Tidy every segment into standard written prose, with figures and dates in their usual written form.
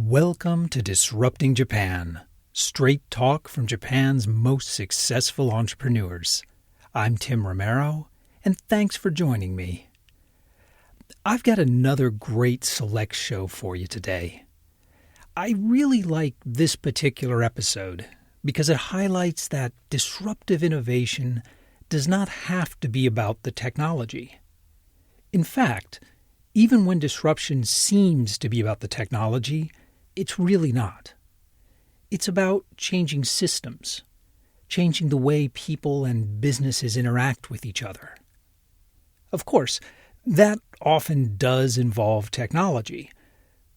Welcome to Disrupting Japan, straight talk from Japan's most successful entrepreneurs. I'm Tim Romero, and thanks for joining me. I've got another great select show for you today. I really like this particular episode because it highlights that disruptive innovation does not have to be about the technology. In fact, even when disruption seems to be about the technology, it's really not. It's about changing systems, changing the way people and businesses interact with each other. Of course, that often does involve technology,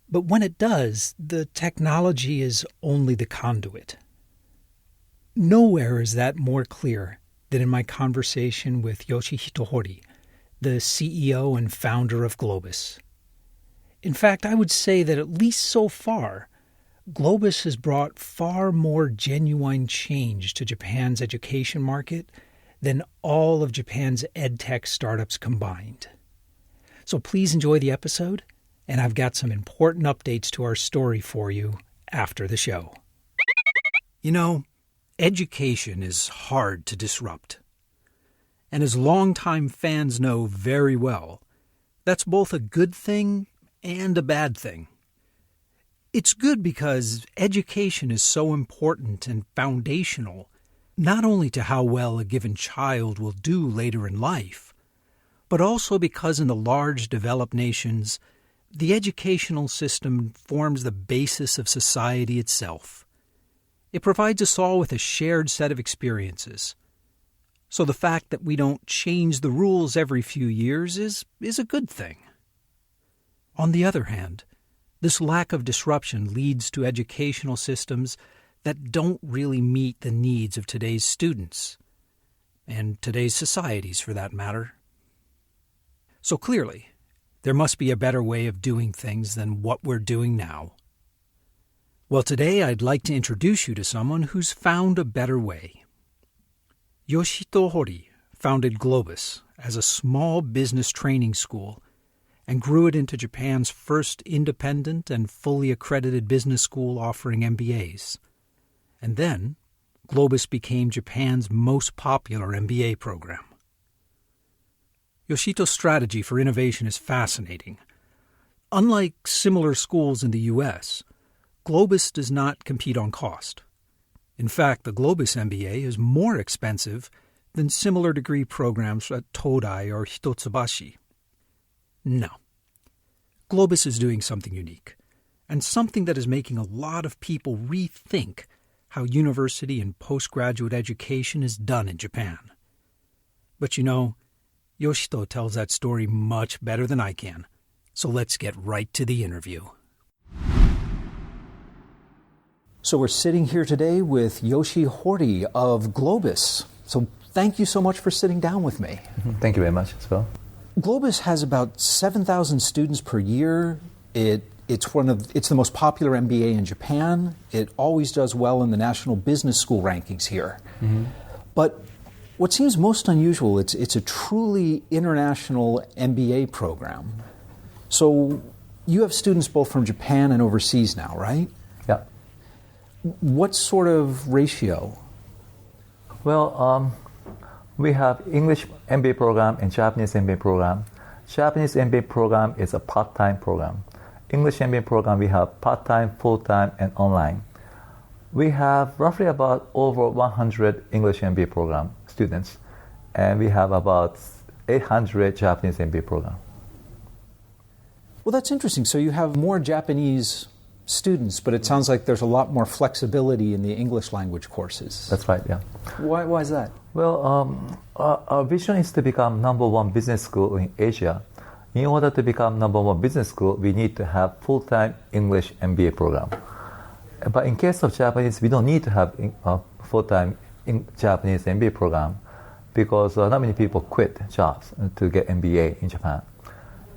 but when it does, the technology is only the conduit. Nowhere is that more clear than in my conversation with Yoshihito Hori, the CEO and founder of Globus. In fact, I would say that at least so far, Globus has brought far more genuine change to Japan's education market than all of Japan's edtech startups combined. So please enjoy the episode, and I've got some important updates to our story for you after the show. You know, education is hard to disrupt. And as longtime fans know very well, that's both a good thing and a bad thing. It's good because education is so important and foundational, not only to how well a given child will do later in life, but also because in the large developed nations, the educational system forms the basis of society itself. It provides us all with a shared set of experiences. So the fact that we don't change the rules every few years is a good thing. On the other hand, this lack of disruption leads to educational systems that don't really meet the needs of today's students, and today's societies for that matter. So clearly, there must be a better way of doing things than what we're doing now. Well, today I'd like to introduce you to someone who's found a better way. Yoshihito Hori founded Globus as a small business training school and grew it into Japan's first independent and fully accredited business school offering MBAs. And then, Globus became Japan's most popular MBA program. Yoshihito's strategy for innovation is fascinating. Unlike similar schools in the U.S., Globus does not compete on cost. In fact, the Globus MBA is more expensive than similar degree programs at Todai or Hitotsubashi. No. Globus is doing something unique, and something that is making a lot of people rethink how university and postgraduate education is done in Japan. But you know, Yoshihito tells that story much better than I can, so let's get right to the interview. So we're sitting here today with Yoshi Hori of Globus. So thank you so much for sitting down with me. Thank you very much as well. Globus has about 7,000 students per year. It's the most popular MBA in Japan. It always does well in the National Business School rankings here. Mm-hmm. But what seems most unusual, it's a truly international MBA program. So you have students both from Japan and overseas now, right? Yeah. What sort of ratio? Well, we have English MBA program and Japanese MBA program. Japanese MBA program is a part-time program. English MBA program, we have part-time, full-time, and online. We have roughly about over 100 English MBA program students, and we have about 800 Japanese MBA program. Well, that's interesting. So you have more Japanese students, but it sounds like there's a lot more flexibility in the English language courses. That's right, yeah. Why is that? Well, our vision is to become number one business school in Asia. In order to become number one business school, we need to have full-time English MBA program. But in case of Japanese, we don't need to have a full-time Japanese MBA program because not many people quit jobs to get MBA in Japan.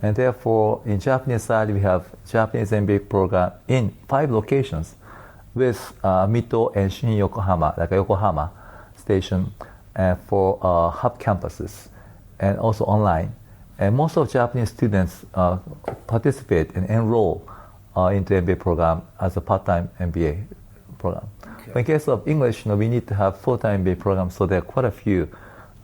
And therefore, in Japanese side, we have Japanese MBA program in 5 locations with Mito and Shin Yokohama, like a Yokohama station, for hub campuses, and also online. And most of Japanese students participate and enroll into MBA program as a part-time MBA program. Okay. But in case of English, we need to have full-time MBA program, so there are quite a few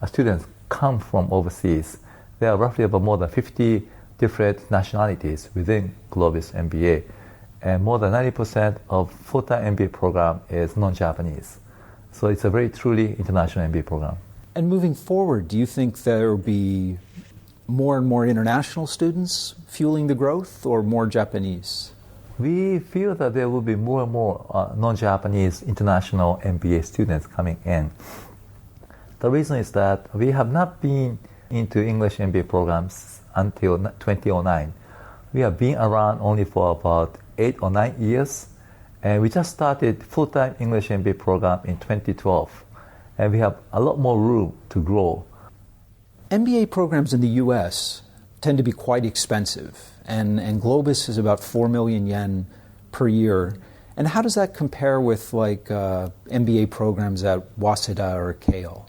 students come from overseas. There are roughly about more than 50 different nationalities within Globis MBA, and more than 90% of full-time MBA program is non-Japanese. So it's a very truly international MBA program. And moving forward, do you think there will be more and more international students fueling the growth, or more Japanese? We feel that there will be more and more non-Japanese international MBA students coming in. The reason is that we have not been into English MBA programs until 2009. We have been around only for about 8 or 9 years, and we just started full-time English MBA program in 2012, and we have a lot more room to grow. MBA programs in the US tend to be quite expensive, and Globis is about 4 million yen per year. And how does that compare with MBA programs at Waseda or Keio?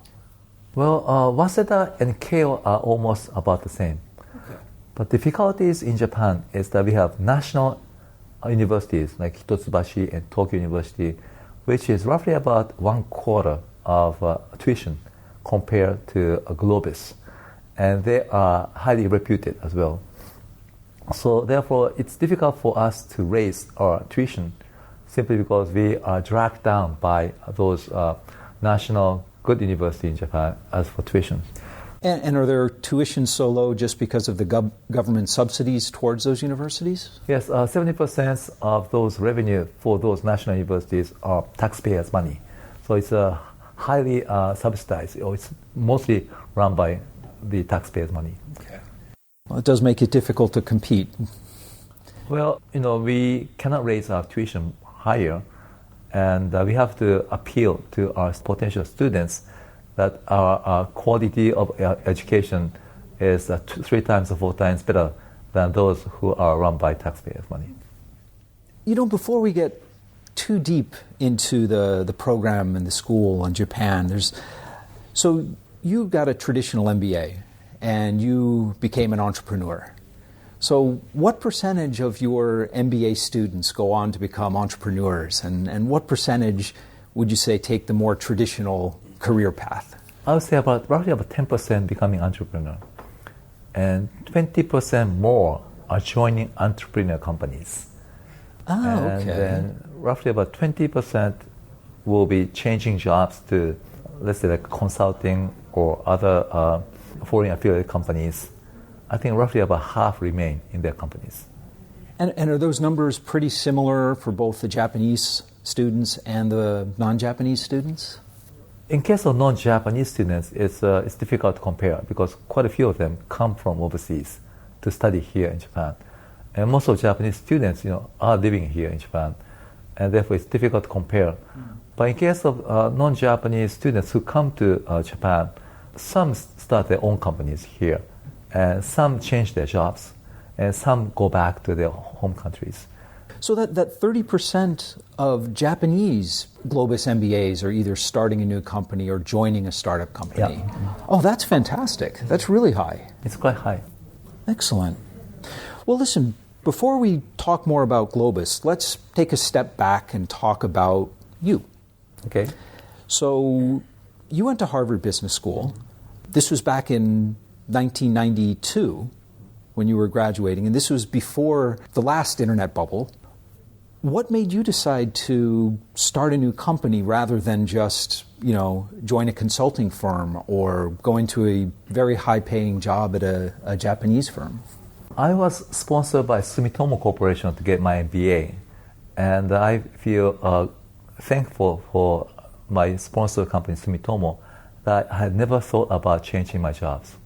Well, Waseda and Keio are almost about the same. Okay. But difficulties in Japan is that we have national universities like Hitotsubashi and Tokyo University, which is roughly about 1/4 of tuition compared to Globis. And they are highly reputed as well. So therefore, it's difficult for us to raise our tuition simply because we are dragged down by those national good universities in Japan as for tuition. And are there tuitions so low just because of the government subsidies towards those universities? Yes, 70% of those revenue for those national universities are taxpayers' money. So it's highly subsidized, or it's mostly run by the taxpayers' money. Okay. Well, it does make it difficult to compete. Well, we cannot raise our tuition higher, and we have to appeal to our potential students that our quality of education is 3 times or 4 times better than those who are run by taxpayers' money. Before we get too deep into the program and the school in Japan, so you got a traditional MBA and you became an entrepreneur. So what percentage of your MBA students go on to become entrepreneurs, and what percentage would you say take the more traditional career path? I would say roughly about 10% becoming entrepreneur, and 20% more are joining entrepreneur companies. Okay. And then roughly about 20% will be changing jobs to, let's say, like consulting or other foreign affiliate companies. I think roughly about half remain in their companies. And are those numbers pretty similar for both the Japanese students and the non-Japanese students? In case of non-Japanese students, it's difficult to compare because quite a few of them come from overseas to study here in Japan. And most of Japanese students, are living here in Japan, and therefore it's difficult to compare. But in case of non-Japanese students who come to Japan, some start their own companies here, and some change their jobs, and some go back to their home countries. So that 30% of Japanese Globis MBAs are either starting a new company or joining a startup company. Yeah. Oh, that's fantastic. That's really high. It's quite high. Excellent. Well, listen, before we talk more about Globis, let's take a step back and talk about you. Okay. So you went to Harvard Business School. This was back in 1992 when you were graduating, and this was before the last internet bubble. What made you decide to start a new company rather than just, join a consulting firm or go into a very high-paying job at a Japanese firm? I was sponsored by Sumitomo Corporation to get my MBA, and I feel thankful for my sponsor company, Sumitomo, that I had never thought about changing my jobs.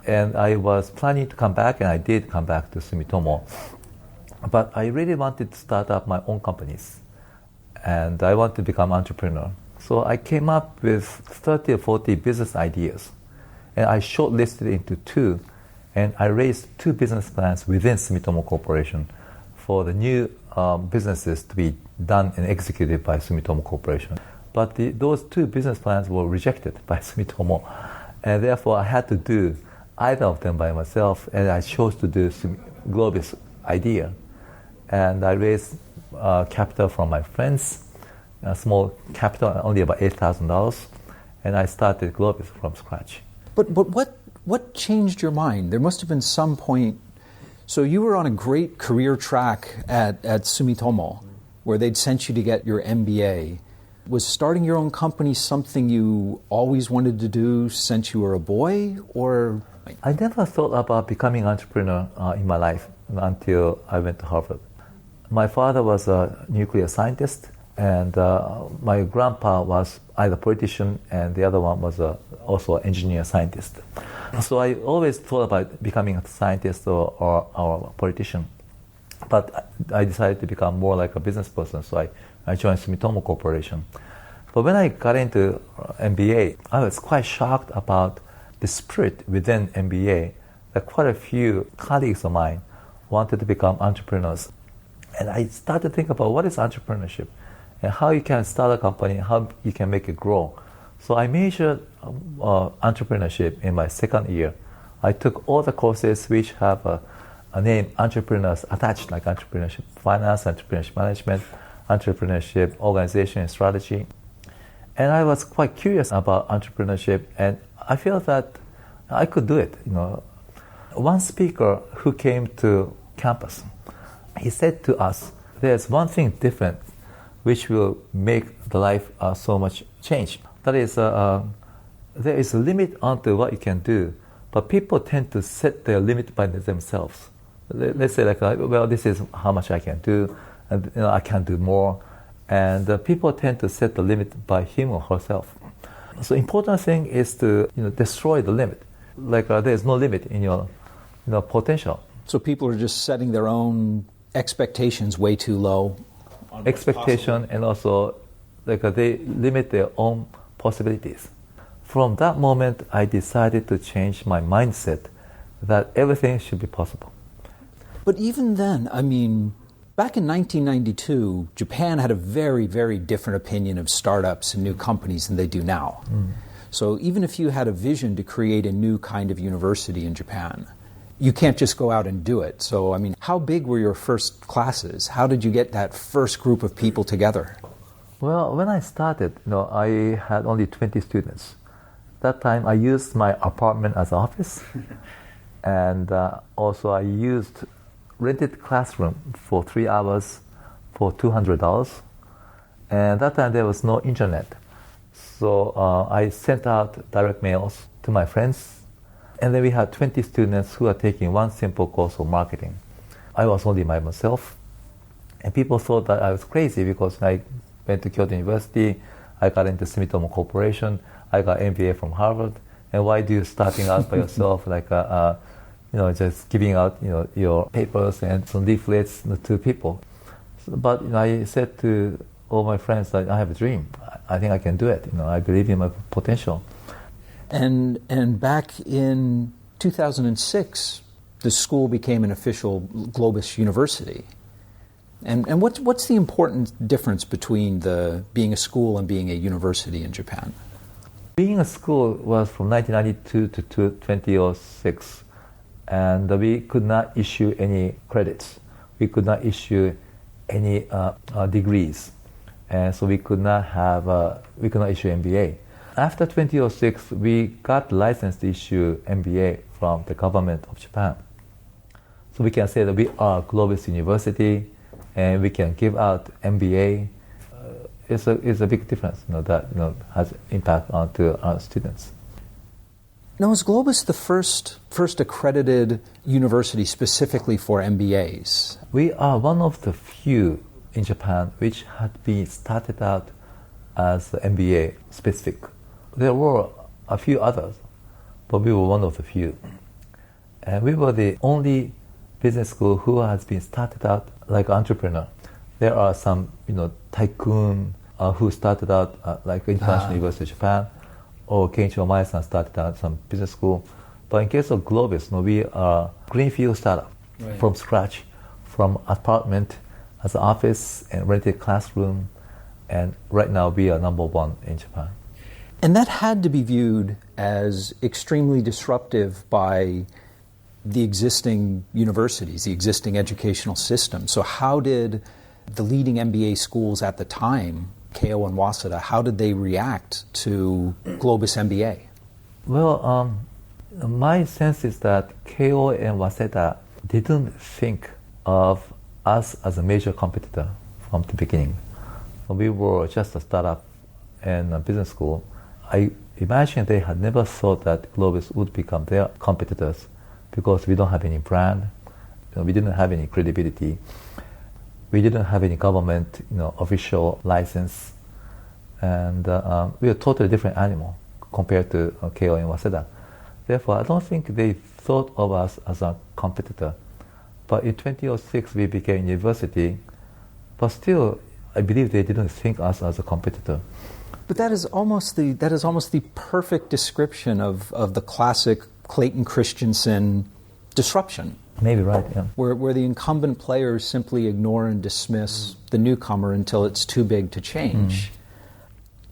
And I was planning to come back, and I did come back to Sumitomo. But I really wanted to start up my own companies, and I wanted to become an entrepreneur. So I came up with 30 or 40 business ideas, and I shortlisted into 2, and I raised 2 business plans within Sumitomo Corporation for the new businesses to be done and executed by Sumitomo Corporation. But those 2 business plans were rejected by Sumitomo, and therefore I had to do either of them by myself, and I chose to do Globis idea. and I raised capital from my friends, a small capital, only about $8,000, and I started Globis from scratch. But what changed your mind? There must have been some point. So you were on a great career track at Sumitomo, where they'd sent you to get your MBA. Was starting your own company something you always wanted to do since you were a boy, or? I never thought about becoming an entrepreneur in my life until I went to Harvard. My father was a nuclear scientist, and my grandpa was either politician, and the other one was also an engineer scientist. So I always thought about becoming a scientist or a politician. But I decided to become more like a business person, so I joined Sumitomo Corporation. But when I got into MBA, I was quite shocked about the spirit within MBA, that quite a few colleagues of mine wanted to become entrepreneurs. And I started to think about what is entrepreneurship and how you can start a company, how you can make it grow. So I majored entrepreneurship in my second year. I took all the courses which have a name entrepreneurs attached, like entrepreneurship finance, entrepreneurship management, entrepreneurship organization and strategy. And I was quite curious about entrepreneurship, and I felt that I could do it. One speaker who came to campus, he said to us, there's one thing different which will make the life so much change. That is, there is a limit onto what you can do, but people tend to set their limit by themselves. Let's say well, this is how much I can do, and I can do more. And people tend to set the limit by him or herself. So important thing is to destroy the limit. There is no limit in your potential. So people are just setting their own expectations way too low. Expectation, and also they limit their own possibilities. From that moment, I decided to change my mindset that everything should be possible. But even then, I mean, back in 1992, Japan had a very, very different opinion of startups and new companies than they do now. So even if you had a vision to create a new kind of university in Japan, you can't just go out and do it. So, I mean, how big were your first classes? How did you get that first group of people together? Well, when I started, I had only 20 students. That time, I used my apartment as office, and also I used rented classroom for 3 hours for $200. And that time there was no internet. So I sent out direct mails to my friends. And then we had 20 students who are taking one simple course of marketing. I was only by myself. And people thought that I was crazy because I went to Kyoto University, I got into Sumitomo Corporation, I got MBA from Harvard. And why do you starting out by yourself just giving out, your papers and some leaflets to people. But I said to all my friends that I have a dream. I think I can do it. I believe in my potential. And back in 2006, the school became an official Globis University. And what's the important difference between being a school and being a university in Japan? Being a school was from 1992 to 2006. And we could not issue any credits. We could not issue any degrees, and so we could not issue MBA. After 2006, we got license to issue MBA from the government of Japan. So we can say that we are Globis University, and we can give out MBA. It's a big difference, that has impact onto our students. Now, is Globis the first accredited university specifically for MBAs? We are one of the few in Japan which had been started out as MBA specific. There were a few others, but we were one of the few. And we were the only business school who has been started out like an entrepreneur. There are some, tycoon who started out like International University of Japan, or Kenichiro Mae-san started out some business school. But in case of Globis, we are greenfield startup from scratch, from apartment as an office and rented classroom. And right now we are number one in Japan. And that had to be viewed as extremely disruptive by the existing universities, the existing educational system. So how did the leading MBA schools at the time, Keio and Waseda, how did they react to Globus MBA? Well, my sense is that Keio and Waseda didn't think of us as a major competitor from the beginning. We were just a startup and a business school. I imagine they had never thought that Globus would become their competitors because we don't have any brand, we didn't have any credibility, we didn't have any government, official license, and we are a totally different animal compared to Keio and Waseda. Therefore, I don't think they thought of us as a competitor. But in 2006, we became a university, but still, I believe they didn't think us as a competitor. But that is almost the perfect description of the classic Clayton Christensen disruption. Maybe right, yeah. Where the incumbent players simply ignore and dismiss the newcomer until it's too big to change.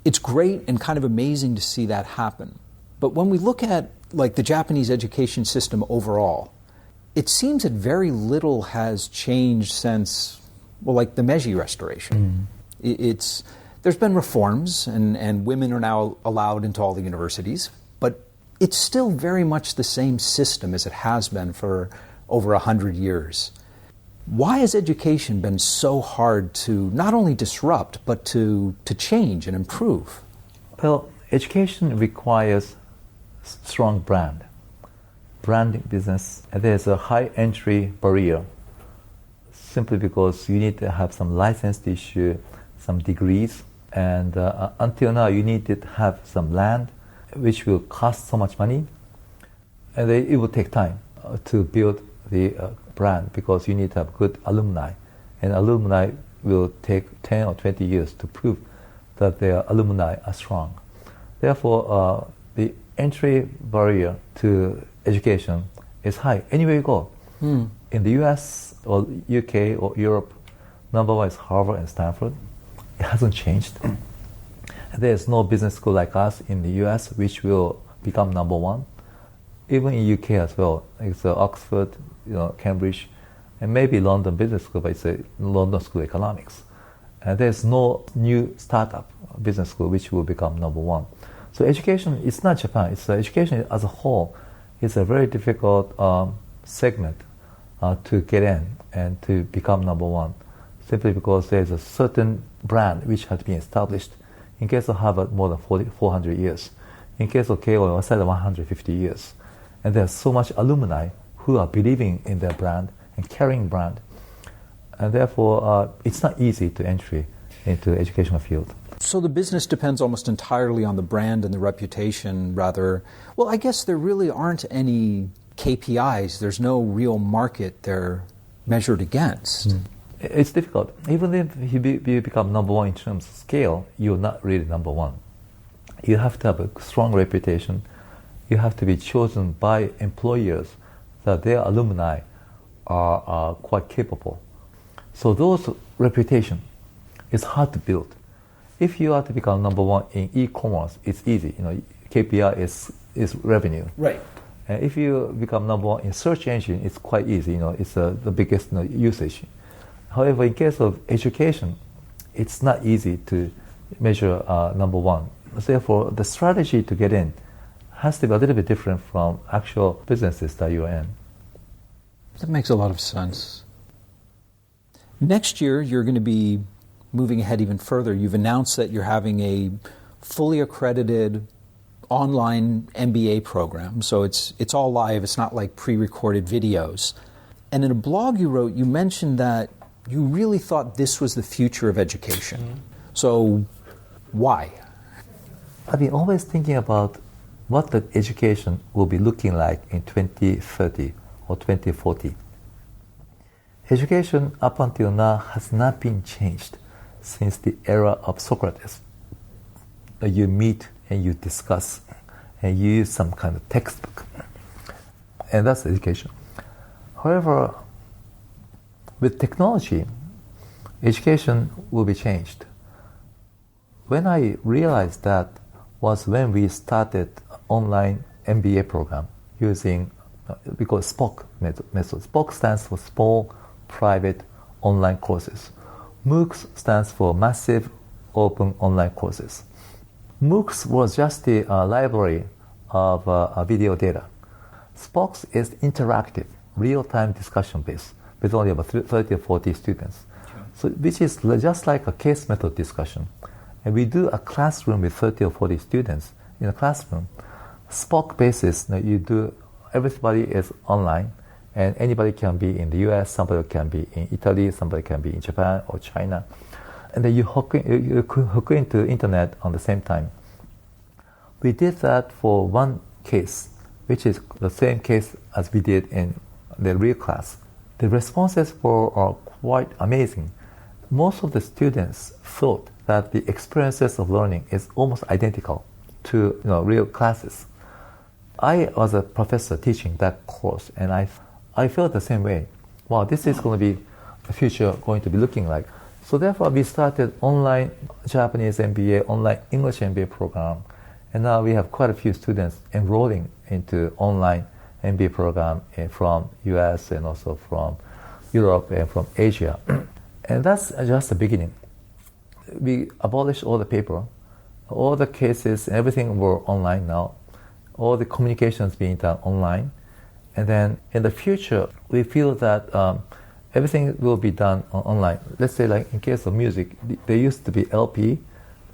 It's great and kind of amazing to see that happen. But when we look at the Japanese education system overall, it seems that very little has changed since, the Meiji Restoration. There's been reforms, and women are now allowed into all the universities, but it's still very much the same system as it has been for over 100 years. Why has education been so hard to not only disrupt, but to change and improve? Well, education requires strong branding business, and there's a high entry barrier simply because you need to have some license to issue some degrees, and until now you need to have some land which will cost so much money, and it will take time to build the brand because you need to have good alumni, and alumni will take 10 or 20 years to prove that their alumni are strong. Therefore, the entry barrier to education is high anywhere you go. In the US or UK or Europe, number one is Harvard and Stanford. It hasn't changed. There's no business school like us in the US which will become number one. Even in UK as well, it's Oxford, Cambridge, and maybe London Business School, but it's a London School of Economics. And there's no new startup business school which will become number one. So education, it's not Japan, it's education as a whole. It's a very difficult segment to get in and to become number one, simply because there's a certain brand which has been established. In case of Harvard, more than 400 years. In case of Keio and Waseda, 150 years. And there's so much alumni who are believing in their brand and carrying brand. And therefore, it's not easy to entry into the educational field. So the business depends almost entirely on the brand and the reputation rather. Well, I guess there really aren't any KPIs. There's no real market they're measured against. It's difficult. Even if you become number one in terms of scale, you're not really number one. You have to have a strong reputation. You have to be chosen by employers that their alumni are quite capable. So those reputation is hard to build. If you are to become number one in e-commerce, it's easy. KPI is revenue. Right. And if you become number one in search engine, it's quite easy. It's the biggest usage. However, in case of education, it's not easy to measure number one. Therefore, the strategy to get in has to be a little bit different from actual businesses that you are in. That makes a lot of sense. Next year, you're going to be moving ahead even further. You've announced that you're having a fully accredited online MBA program. So it's all live. It's not like pre-recorded videos. And in a blog you wrote, you mentioned that you really thought this was the future of education. So why? I've been always thinking about what the education will be looking like in 2030 or 2040. Education up until now has not been changed since the era of Socrates. You meet and you discuss and you use some kind of textbook. And that's education. However, with technology, education will be changed. When I realized that was when we started online MBA program using we call it SPOC method. SPOC stands for Small Private Online Courses. MOOCs stands for Massive Open Online Courses. MOOCs was just the library of video data. SPOCs is interactive, real-time discussion based with only about 30 or 40 students. Okay. So which is just like a case method discussion. And we do a classroom with 30 or 40 students in a classroom. SPOC basis, you do, everybody is online, and anybody can be in the US, somebody can be in Italy, somebody can be in Japan or China. And then you hook into the internet on the same time. We did that for one case, which is the same case as we did in the real class. The responses are quite amazing. Most of the students thought that the experiences of learning is almost identical to real classes. I was a professor teaching that course, and I felt the same way. Wow, this is going to be the future going to be looking like. So therefore, we started online Japanese MBA, online English MBA program, and now we have quite a few students enrolling into online MBA program from US and also from Europe and from Asia. And that's just the beginning. We abolished all the paper, all the cases, everything were online now. All the communications being done online. And then in the future, we feel that everything will be done online. Let's say like in case of music, there used to be LP,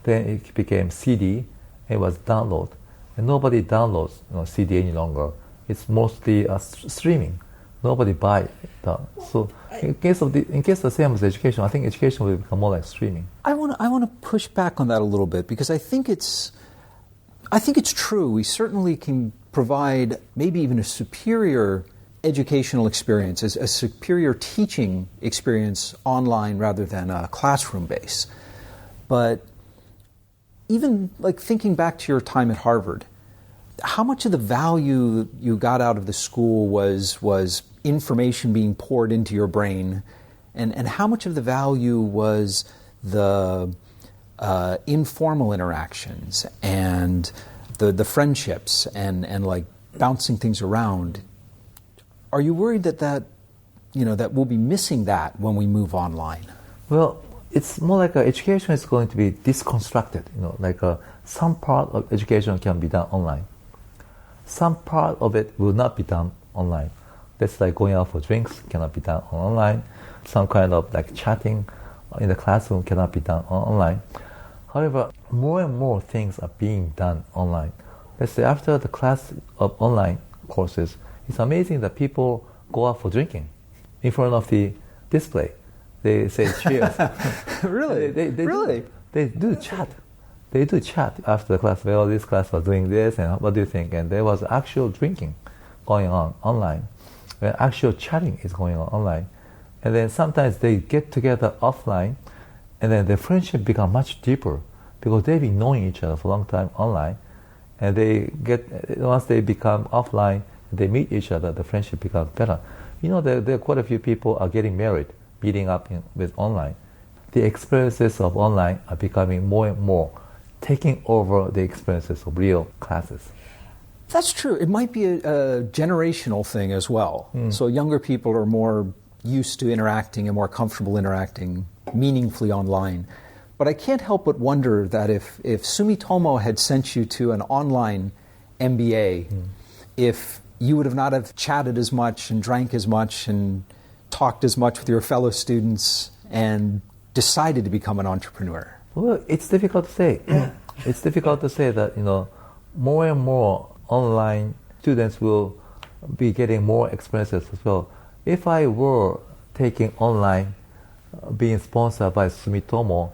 then it became CD, it was download. And nobody downloads CD any longer. It's mostly streaming. Nobody buy that. So in case of the same as education, I think education will become more like streaming. I want to push back on that a little bit because I think it's true. We certainly can provide maybe even a superior educational experience, a superior teaching experience online rather than a classroom base. But even like thinking back to your time at Harvard, how much of the value you got out of the school was information being poured into your brain, and how much of the value was the informal interactions and the friendships and like bouncing things around? Are you worried that we'll be missing that when we move online? Well, it's more like education is going to be disconstructed. Some part of education can be done online. Some part of it will not be done online. That's like going out for drinks cannot be done online. Some kind of like chatting in the classroom cannot be done online. However, more and more things are being done online. Let's say after the class of online courses, it's amazing that people go out for drinking in front of the display. They say cheers. Really? They do chat. They do chat after the class. Well, this class was doing this, and what do you think? And there was actual drinking going on online. Actual chatting is going on online. And then sometimes they get together offline, and then their friendship become much deeper because they've been knowing each other for a long time online. And once they become offline, they meet each other, the friendship becomes better. There are quite a few people are getting married, meeting up with online. The experiences of online are becoming more and more taking over the experiences of real classes. That's true. It might be a generational thing as well. So younger people are more used to interacting and more comfortable interacting meaningfully online. But I can't help but wonder that if Sumitomo had sent you to an online MBA, if you would not have chatted as much and drank as much and talked as much with your fellow students and decided to become an entrepreneur. Well, it's difficult to say. It's difficult to say that, more and more online students will be getting more experiences as well. If I were taking online, being sponsored by Sumitomo,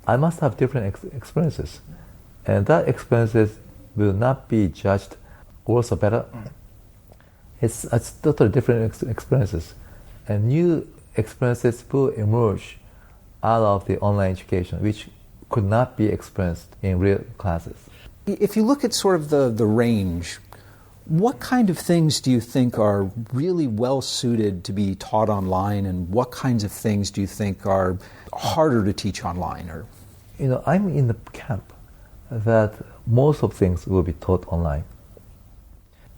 I must have different experiences. And that experiences will not be judged worse or better. It's totally different experiences. And new experiences will emerge out of the online education, which could not be experienced in real classes. If you look at sort of the range, what kind of things do you think are really well suited to be taught online, and what kinds of things do you think are harder to teach online? Or I'm in the camp that most of things will be taught online.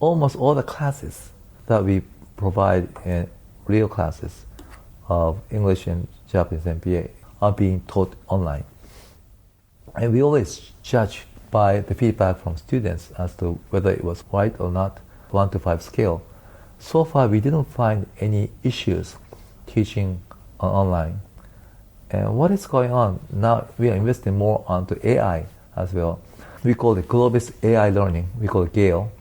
almost all the classes that we provide in real classes of English and Japanese MBA are being taught online. And we always judge by the feedback from students as to whether it was right or not, 1 to 5 scale. So far, we didn't find any issues teaching online. And what is going on now? We are investing more onto AI as well. We call it Globis AI Learning. We call it GALE.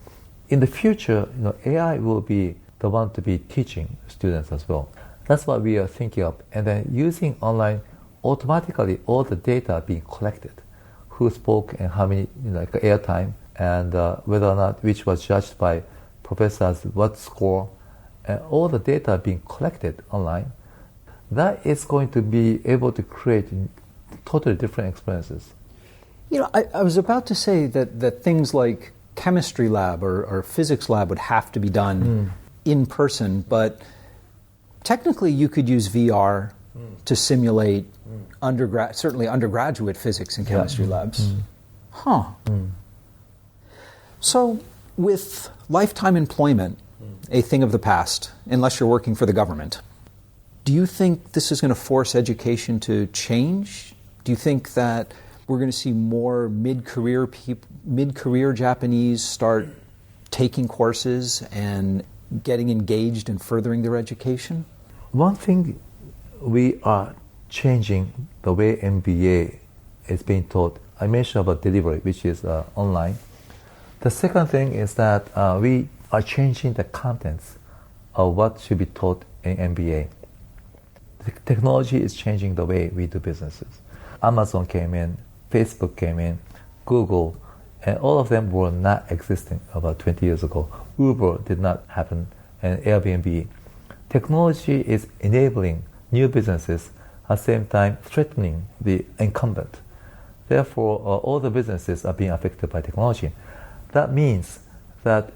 In the future, AI will be the one to be teaching students as well. That's what we are thinking of. And then using online, automatically all the data being collected. Who spoke and how many, airtime, and whether or not which was judged by professors, what score, and all the data being collected online. That is going to be able to create totally different experiences. I was about to say that things like chemistry lab or physics lab would have to be done in person, but technically you could use VR to simulate certainly undergraduate physics and chemistry labs. So with lifetime employment, a thing of the past, unless you're working for the government, do you think this is going to force education to change? Do you think that we're going to see more mid-career Japanese start taking courses and getting engaged in furthering their education? One thing, we are changing the way MBA is being taught. I mentioned about delivery, which is online. The second thing is that we are changing the contents of what should be taught in MBA. The technology is changing the way we do businesses. Amazon came in, Facebook came in, Google, and all of them were not existing about 20 years ago. Uber did not happen, and Airbnb. Technology is enabling new businesses, at the same time threatening the incumbent. Therefore, all the businesses are being affected by technology. That means that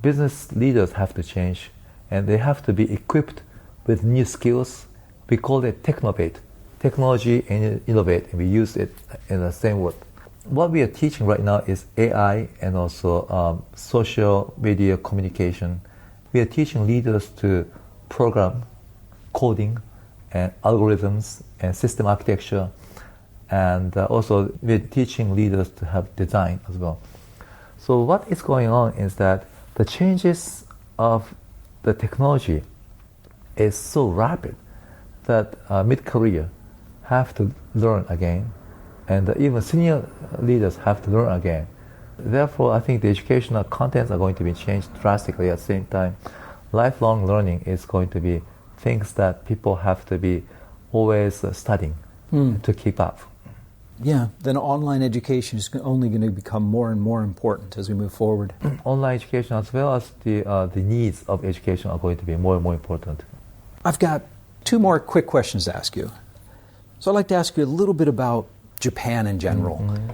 business leaders have to change, and they have to be equipped with new skills. We call it Technovate, technology and innovate, and we use it in the same word. What we are teaching right now is AI and also social media communication. We are teaching leaders to program, coding, and algorithms and system architecture, and also we're teaching leaders to have design as well. So what is going on is that the changes of the technology is so rapid that mid-career have to learn again, and even senior leaders have to learn again. Therefore, I think the educational contents are going to be changed drastically. At the same time, lifelong learning is going to be things that people have to be always studying to keep up. Yeah, then online education is only going to become more and more important as we move forward. Online education as well as the needs of education are going to be more and more important. I've got 2 more quick questions to ask you. So I'd like to ask you a little bit about Japan in general. Mm-hmm.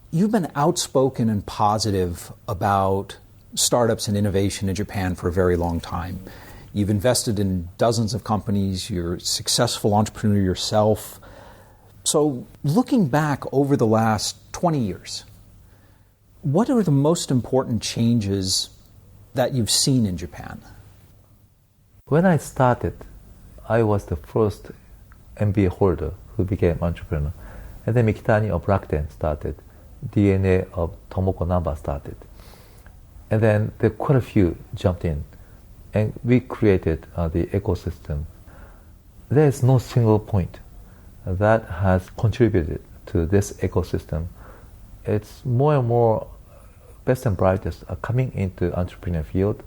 You've been outspoken and positive about startups and innovation in Japan for a very long time. You've invested in dozens of companies. You're a successful entrepreneur yourself. So looking back over the last 20 years, what are the most important changes that you've seen in Japan? When I started, I was the first MBA holder who became entrepreneur. And then Mikitani of Rakuten started. DNA of Tomoko Namba started. And then there quite a few jumped in. And we created the ecosystem. There is no single point that has contributed to this ecosystem. It's more and more best and brightest are coming into entrepreneur field,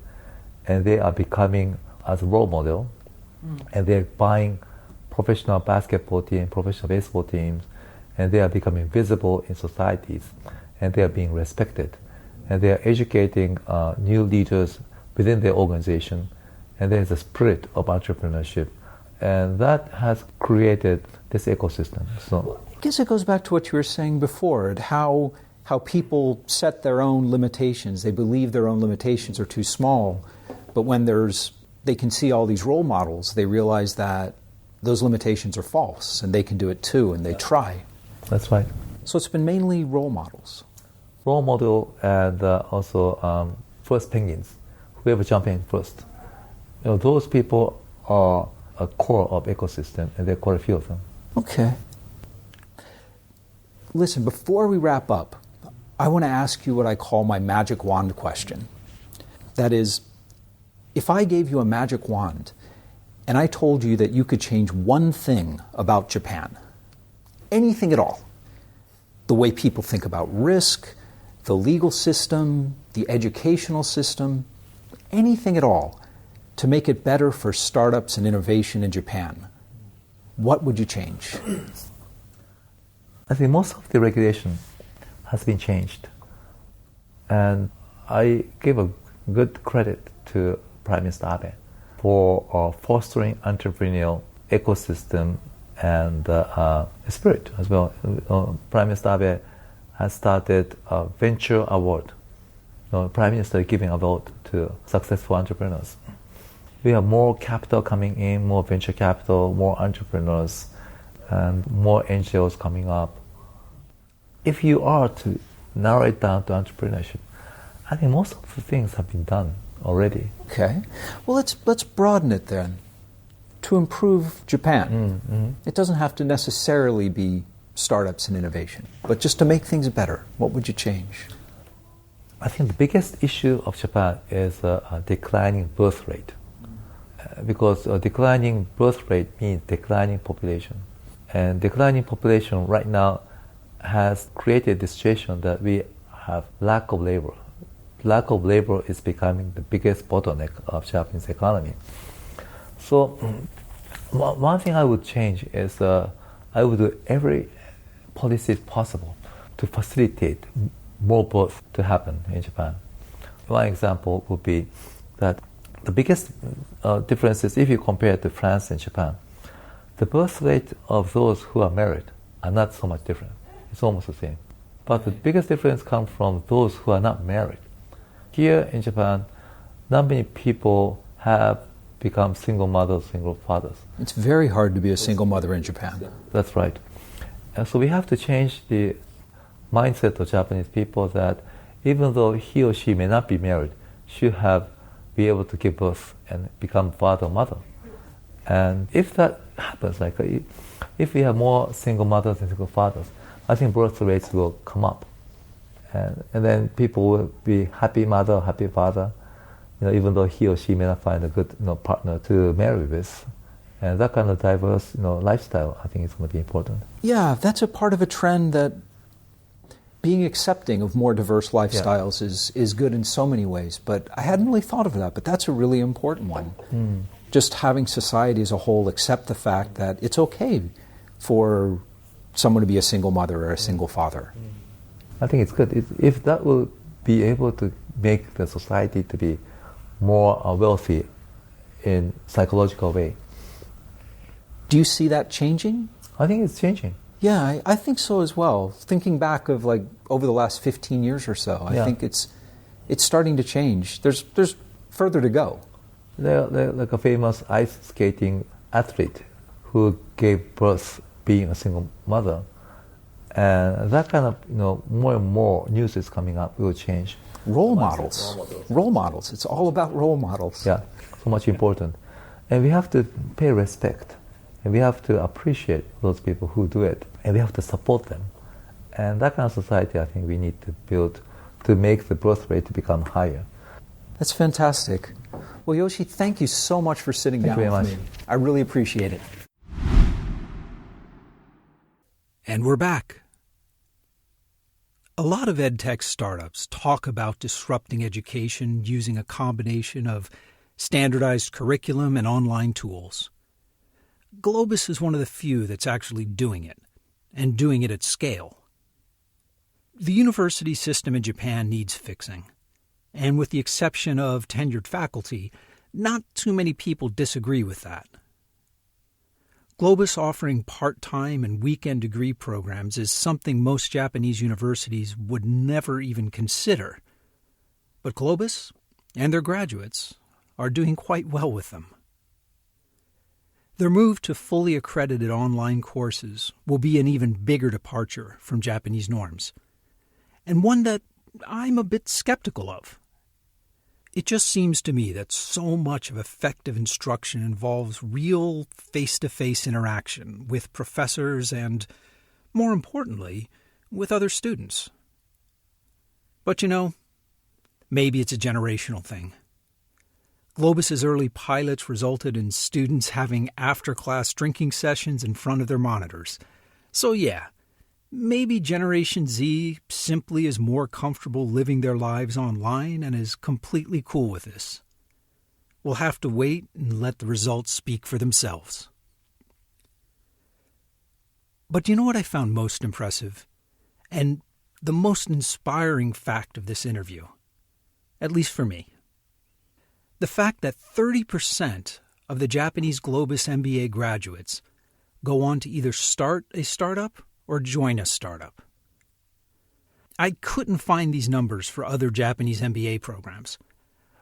and they are becoming as a role model, and they're buying professional basketball team, professional baseball teams, and they are becoming visible in societies, and they are being respected, and they are educating new leaders within their organization, and there is a spirit of entrepreneurship, and that has created this ecosystem. So I guess it goes back to what you were saying before, how people set their own limitations. They believe their own limitations are too small, but when they can see all these role models, they realize that those limitations are false, and they can do it too, and they try. That's right. So it's been mainly role models. Role model and also first penguins, whoever jump in first. Those people are a core of ecosystem, and there are quite a few of them. Okay. Listen, before we wrap up, I want to ask you what I call my magic wand question. That is, if I gave you a magic wand and I told you that you could change one thing about Japan, anything at all, the way people think about risk, the legal system, the educational system, anything at all, to make it better for startups and innovation in Japan, what would you change? I think most of the regulation has been changed. And I give a good credit to Prime Minister Abe for fostering entrepreneurial ecosystem and spirit as well. Prime Minister Abe has started a venture award. Prime Minister is giving award to successful entrepreneurs. We have more capital coming in, more venture capital, more entrepreneurs, and more NGOs coming up. If you are to narrow it down to entrepreneurship, I think most of the things have been done already. Okay. Well, let's broaden it then to improve Japan. Mm-hmm. It doesn't have to necessarily be startups and innovation, but just to make things better, what would you change? I think the biggest issue of Japan is a declining birth rate. Because a declining birth rate means declining population. And declining population right now has created the situation that we have lack of labor. Lack of labor is becoming the biggest bottleneck of Japanese economy. So one thing I would change is I would do every policy possible to facilitate more birth to happen in Japan. One example would be that the biggest difference is if you compare to France and Japan, the birth rate of those who are married are not so much different. It's almost the same. But the biggest difference comes from those who are not married. Here in Japan, not many people have become single mothers, single fathers. It's very hard to be a single mother in Japan. That's right. And so we have to change the mindset of Japanese people that even though he or she may not be married, should be able to give birth and become father or mother. And if that happens, like if we have more single mothers and single fathers, I think birth rates will come up. And then people will be happy mother, happy father, even though he or she may not find a good partner to marry with. And that kind of diverse lifestyle, I think, is going to be important. Yeah, that's a part of a trend that being accepting of more diverse lifestyles is good in so many ways. But I hadn't really thought of that, but that's a really important one. Mm. Just having society as a whole accept the fact that it's okay for someone to be a single mother or a single father. I think it's good. If that will be able to make the society to be more wealthy in psychological way. Do you see that changing? I think it's changing. Yeah, I think so as well. Thinking back of over the last 15 years or so, I think it's starting to change. There's further to go. They're like a famous ice skating athlete who gave birth being a single mother. And that kind of, more and more news is coming up, will change. Role models. Role models. It's all about role models. Yeah, so much important. And we have to pay respect. And we have to appreciate those people who do it. And we have to support them. And that kind of society, I think, we need to build to make the birth rate to become higher. That's fantastic. Well, Yoshi, thank you so much for sitting down with me. I really appreciate it. And we're back. A lot of edtech startups talk about disrupting education using a combination of standardized curriculum and online tools. Globus is one of the few that's actually doing it, and doing it at scale. The university system in Japan needs fixing, and with the exception of tenured faculty, not too many people disagree with that. Globus offering part-time and weekend degree programs is something most Japanese universities would never even consider. But Globus and their graduates are doing quite well with them. Their move to fully accredited online courses will be an even bigger departure from Japanese norms, and one that I'm a bit skeptical of. It just seems to me that so much of effective instruction involves real face-to-face interaction with professors and, more importantly, with other students. But maybe it's a generational thing. Globus's early pilots resulted in students having after-class drinking sessions in front of their monitors. So yeah, maybe Generation Z simply is more comfortable living their lives online and is completely cool with this. We'll have to wait and let the results speak for themselves. But you know what I found most impressive? And the most inspiring fact of this interview, at least for me. The fact that 30% of the Japanese Globus MBA graduates go on to either start a startup or join a startup. I couldn't find these numbers for other Japanese MBA programs,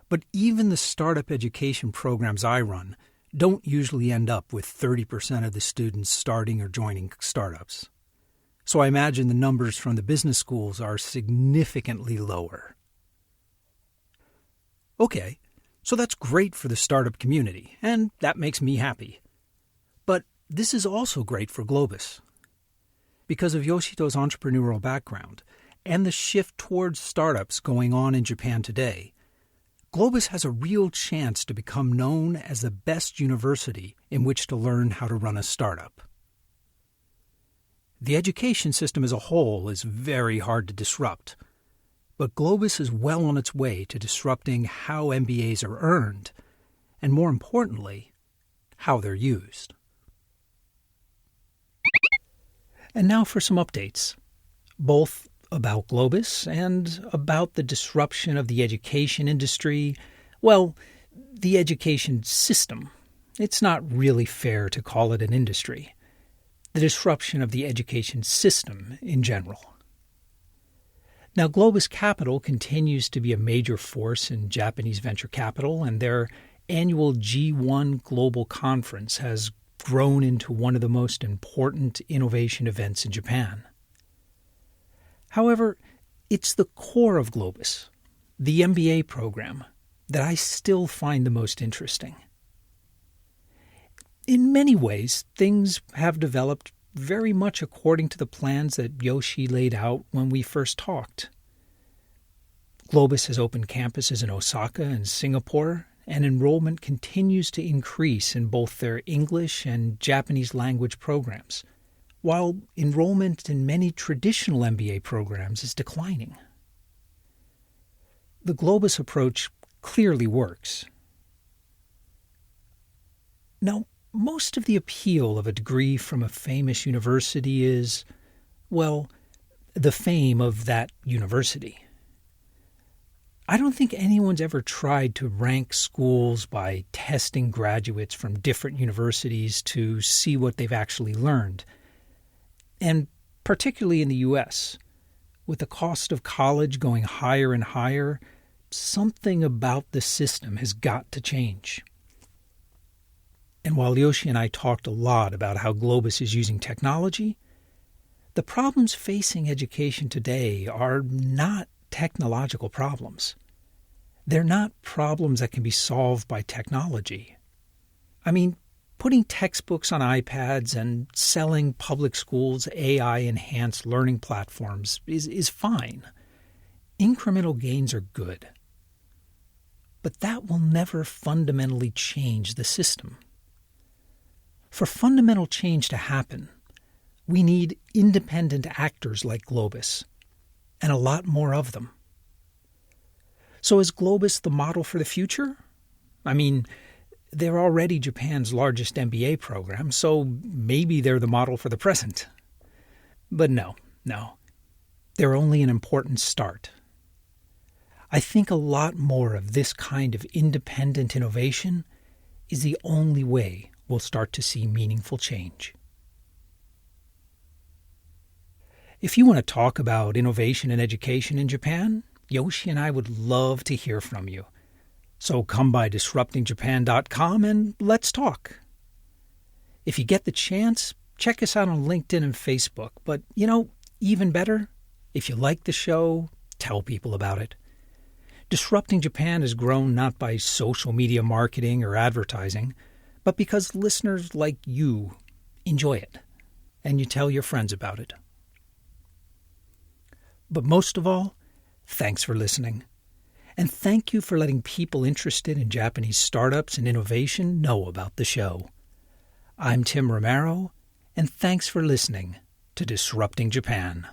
but even the startup education programs I run don't usually end up with 30% of the students starting or joining startups. So I imagine the numbers from the business schools are significantly lower. Okay, so that's great for the startup community, and that makes me happy. But this is also great for Globus. Because of Yoshito's entrepreneurial background and the shift towards startups going on in Japan today, Globus has a real chance to become known as the best university in which to learn how to run a startup. The education system as a whole is very hard to disrupt, but Globus is well on its way to disrupting how MBAs are earned, and more importantly, how they're used. And now for some updates, both about Globus and about the disruption of the education industry, well, the education system. It's not really fair to call it an industry. The disruption of the education system in general. Now, Globus Capital continues to be a major force in Japanese venture capital, and their annual G1 Global Conference has grown into one of the most important innovation events in Japan. However, it's the core of Globus, the MBA program, that I still find the most interesting. In many ways, things have developed very much according to the plans that Yoshi laid out when we first talked. Globus has opened campuses in Osaka and Singapore, and enrollment continues to increase in both their English and Japanese language programs, while enrollment in many traditional MBA programs is declining. The Globus approach clearly works. Now, most of the appeal of a degree from a famous university is, well, the fame of that university. I don't think anyone's ever tried to rank schools by testing graduates from different universities to see what they've actually learned. And particularly in the U.S., with the cost of college going higher and higher, something about the system has got to change. And while Yoshi and I talked a lot about how Globus is using technology, the problems facing education today are not technological problems. They're not problems that can be solved by technology. I mean, putting textbooks on iPads and selling public schools AI-enhanced learning platforms is fine. Incremental gains are good. But that will never fundamentally change the system. For fundamental change to happen, we need independent actors like Globus, and a lot more of them. So is Globus the model for the future? I mean, they're already Japan's largest MBA program, so maybe they're the model for the present. But no. They're only an important start. I think a lot more of this kind of independent innovation is the only way we'll start to see meaningful change. If you want to talk about innovation and education in Japan, Yoshi and I would love to hear from you. So come by disruptingjapan.com and let's talk. If you get the chance, check us out on LinkedIn and Facebook. But, even better, if you like the show, tell people about it. Disrupting Japan has grown not by social media marketing or advertising, but because listeners like you enjoy it and you tell your friends about it. But most of all, thanks for listening. And thank you for letting people interested in Japanese startups and innovation know about the show. I'm Tim Romero, and thanks for listening to Disrupting Japan.